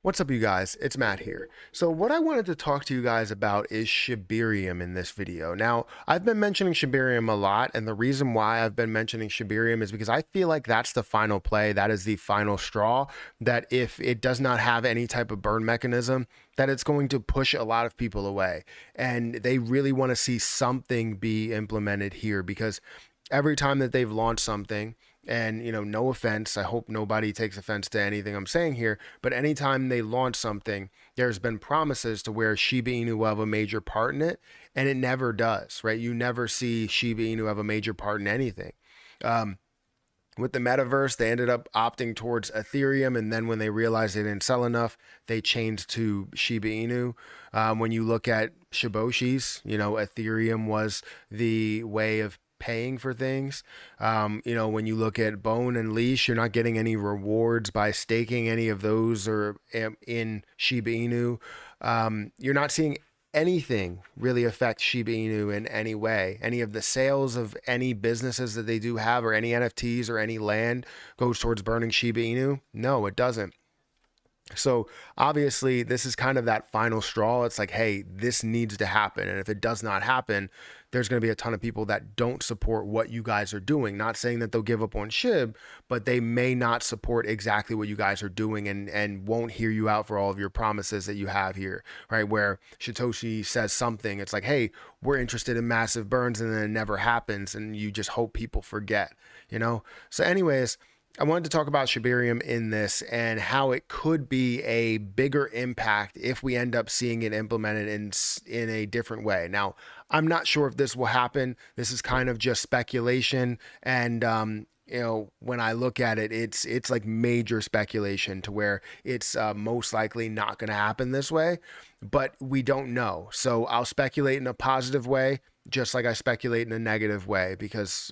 What's up, you guys? It's Matt here. So what I wanted to talk to you guys about is Shibarium in this video. Now, I've been mentioning Shibarium a lot, and the reason why I've been mentioning Shibarium is because I feel like that's the final play. That is the final straw, that if it does not have any type of burn mechanism, that it's going to push a lot of people away. And they really want to see something be implemented here, because every time that they've launched something, and no offense, I hope nobody takes offense to anything I'm saying here, but anytime they launch something, there's been promises to where Shiba Inu will have a major part in it, and it never does, right? You never see Shiba Inu have a major part in anything. With the metaverse, they ended up opting towards Ethereum, and then when they realized they didn't sell enough, they changed to Shiba Inu. When you look at Shiboshis, Ethereum was the way of paying for things. When you look at Bone and Leash, you're not getting any rewards by staking any of those or in Shiba Inu. You're not seeing anything really affect Shiba Inu in any way. Any of the sales of any businesses that they do have, or any NFTs or any land, goes towards burning Shiba Inu? No, it doesn't. So obviously, this is kind of that final straw. It's like, hey, this needs to happen. And if it does not happen, there's going to be a ton of people that don't support what you guys are doing. Not saying that they'll give up on SHIB, but they may not support exactly what you guys are doing, and won't hear you out for all of your promises that you have here, right? Where Satoshi says something, it's like, hey, we're interested in massive burns, and then it never happens, and you just hope people forget. So anyways, I wanted to talk about Shibarium in this, and how it could be a bigger impact if we end up seeing it implemented in a different way. Now, I'm not sure if this will happen. This is kind of just speculation, and when I look at it, it's like major speculation, to where it's most likely not going to happen this way, but we don't know. So I'll speculate in a positive way, just like I speculate in a negative way, because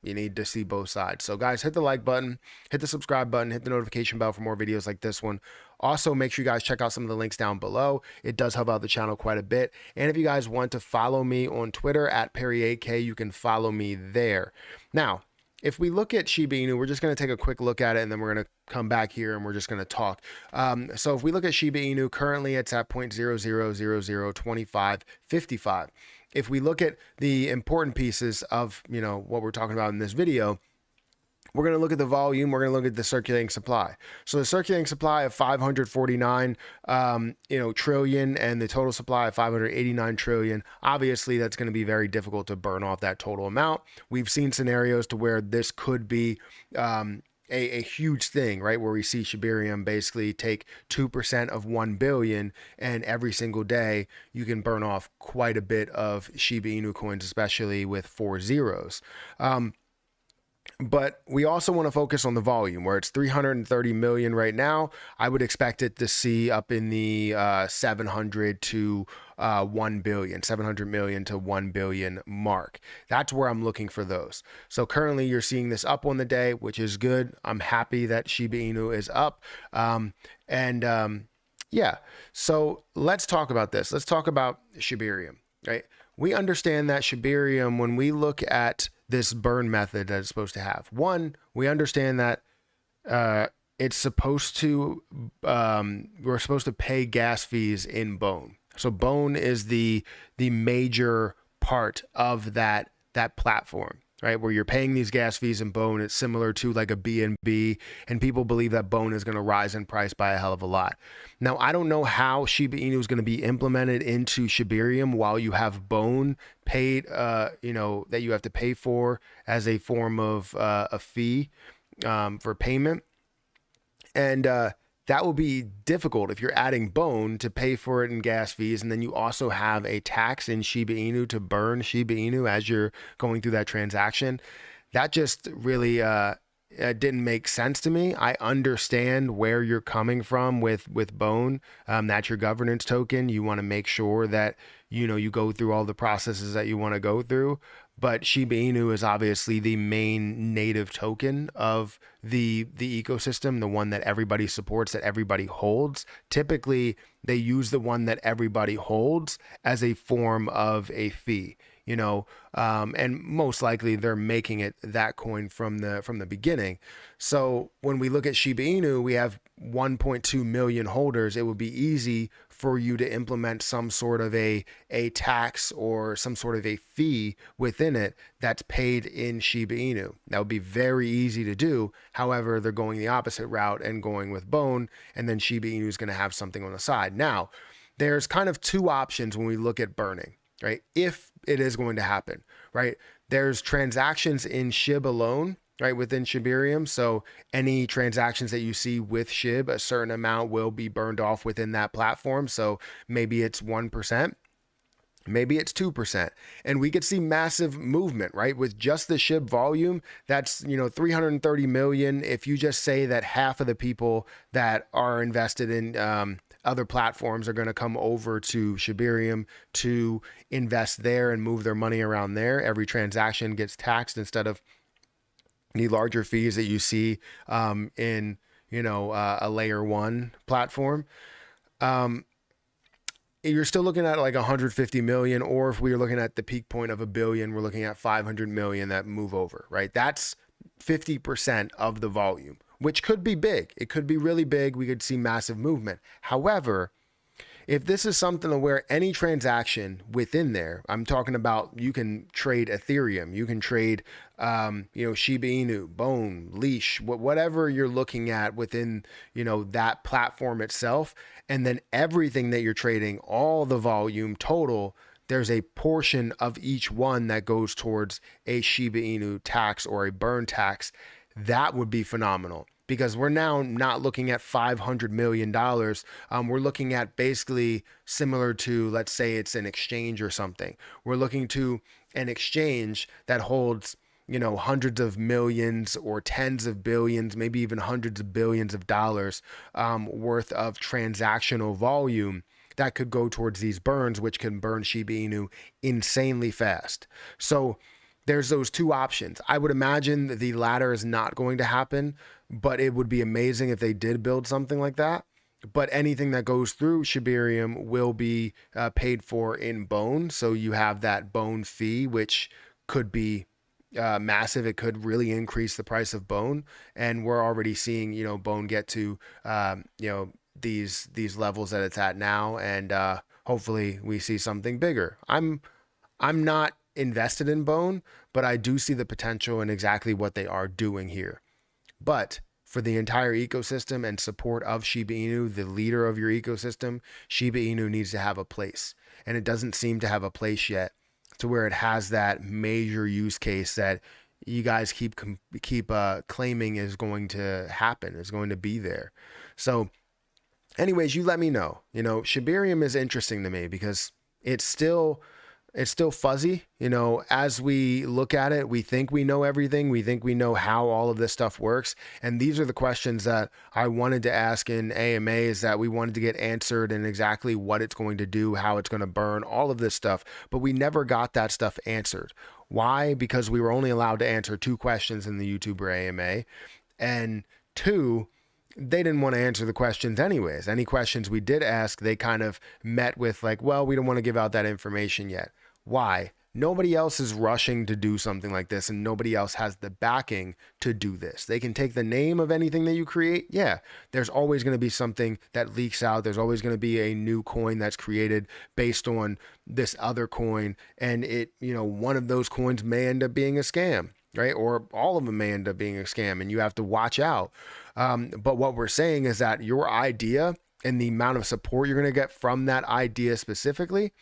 you need to see both sides. So guys, hit the like button, hit the subscribe button, hit the notification bell for more videos like this one. Also, make sure you guys check out some of the links down below. It does help out the channel quite a bit. And if you guys want to follow me on Twitter at Perry8K, you can follow me there. Now, if we look at Shiba Inu, we're just going to take a quick look at it, and then we're going to come back here and we're just going to talk. So if we look at Shiba Inu, currently it's at 0.00002555. If we look at the important pieces of what we're talking about in this video, we're going to look at the volume. We're going to look at the circulating supply. So the circulating supply of 549 trillion, and the total supply of 589 trillion. Obviously, that's going to be very difficult to burn off that total amount. We've seen scenarios to where this could be a huge thing, right? Where we see Shibarium basically take 2% of 1 billion, and every single day you can burn off quite a bit of Shiba Inu coins, especially with 4 zeros. But we also want to focus on the volume, where it's 330 million right now. I would expect it to see up in the 700 to 1 billion, 700 million to 1 billion mark. That's where I'm looking for those. So currently you're seeing this up on the day, which is good. I'm happy that Shiba Inu is up. Yeah, so let's talk about this. Let's talk about Shibarium, right? We understand that Shibarium, when we look at this burn method that it's supposed to have, one, we understand that it's supposed to, we're supposed to pay gas fees in Bone. So Bone is the major part of that platform, right? Where you're paying these gas fees in Bone. It's similar to like a BNB, and people believe that Bone is going to rise in price by a hell of a lot. Now, I don't know how Shiba Inu is going to be implemented into Shibarium while you have Bone paid, that you have to pay for as a form of a fee for payment. And that will be difficult if you're adding Bone to pay for it in gas fees, and then you also have a tax in Shiba Inu to burn Shiba Inu as you're going through that transaction. That just really didn't make sense to me. I understand where you're coming from with Bone. That's your governance token. You want to make sure that you go through all the processes that you want to go through. But Shiba Inu is obviously the main native token of the ecosystem, the one that everybody supports, that everybody holds. Typically, they use the one that everybody holds as a form of a fee. And most likely they're making it that coin from the beginning. So when we look at Shiba Inu, we have 1.2 million holders, it would be easy for you to implement some sort of a tax or some sort of a fee within it that's paid in Shiba Inu. That would be very easy to do. However, they're going the opposite route and going with Bone, and then Shiba Inu is going to have something on the side. Now, there's kind of two options when we look at burning, right? If it is going to happen, right? There's transactions in SHIB alone, right, within Shibarium. So any transactions that you see with SHIB, a certain amount will be burned off within that platform. So maybe it's 1%. Maybe it's 2%. And we could see massive movement, right? With just the SHIB volume, that's, 330 million. If you just say that half of the people that are invested in other platforms are going to come over to Shibarium to invest there and move their money around there, every transaction gets taxed instead of the larger fees that you see in, a layer one platform. You're still looking at like 150 million, or if we are looking at the peak point of $1 billion, we're looking at 500 million that move over, right? That's 50% of the volume, which could be big. It could be really big. We could see massive movement. However, if this is something where any transaction within there, I'm talking about, you can trade Ethereum, you can trade, Shiba Inu, Bone, Leash, whatever you're looking at within, that platform itself. And then everything that you're trading, all the volume total, there's a portion of each one that goes towards a Shiba Inu tax or a burn tax. That would be phenomenal. Because we're now not looking at $500 million. We're looking at basically similar to, let's say it's an exchange or something. We're looking to an exchange that holds, hundreds of millions or tens of billions, maybe even hundreds of billions of dollars worth of transactional volume that could go towards these burns, which can burn Shiba Inu insanely fast. So there's those two options. I would imagine the latter is not going to happen, but it would be amazing if they did build something like that. But anything that goes through Shibarium will be paid for in Bone. So you have that Bone fee, which could be massive. It could really increase the price of Bone. And we're already seeing, Bone get to, these levels that it's at now. And hopefully we see something bigger. I'm not invested in Bone, but I do see the potential in exactly what they are doing here. But for the entire ecosystem and support of Shiba Inu, the leader of your ecosystem, Shiba Inu needs to have a place. And it doesn't seem to have a place yet to where it has that major use case that you guys keep claiming is going to happen, is going to be there. So anyways, you let me know. Shibarium is interesting to me because it's still fuzzy. As we look at it, we think we know everything. We think we know how all of this stuff works. And these are the questions that I wanted to ask in AMAs that we wanted to get answered, and exactly what it's going to do, how it's going to burn, all of this stuff. But we never got that stuff answered. Why? Because we were only allowed to answer 2 questions in the YouTuber AMA. And 2, they didn't want to answer the questions anyways. Any questions we did ask, they kind of met with like, well, we don't want to give out that information yet. Why? Nobody else is rushing to do something like this, and nobody else has the backing to do this. They can take the name of anything that you create. Yeah, there's always going to be something that leaks out. There's always going to be a new coin that's created based on this other coin. And one of those coins may end up being a scam, right? Or all of them may end up being a scam, and you have to watch out. But what we're saying is that your idea and the amount of support you're going to get from that idea specifically,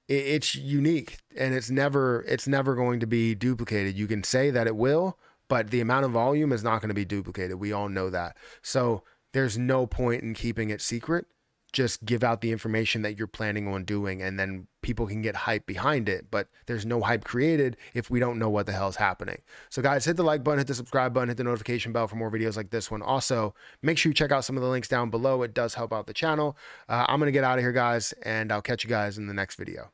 it's unique, and it's never going to be duplicated. You can say that it will, but the amount of volume is not going to be duplicated. We all know that. So there's no point in keeping it secret. Just give out the information that you're planning on doing, and then people can get hype behind it. But there's no hype created if we don't know what the hell is happening. So guys, hit the like button, hit the subscribe button, hit the notification bell for more videos like this one. Also, make sure you check out some of the links down below. It does help out the channel. I'm going to get out of here, guys, and I'll catch you guys in the next video.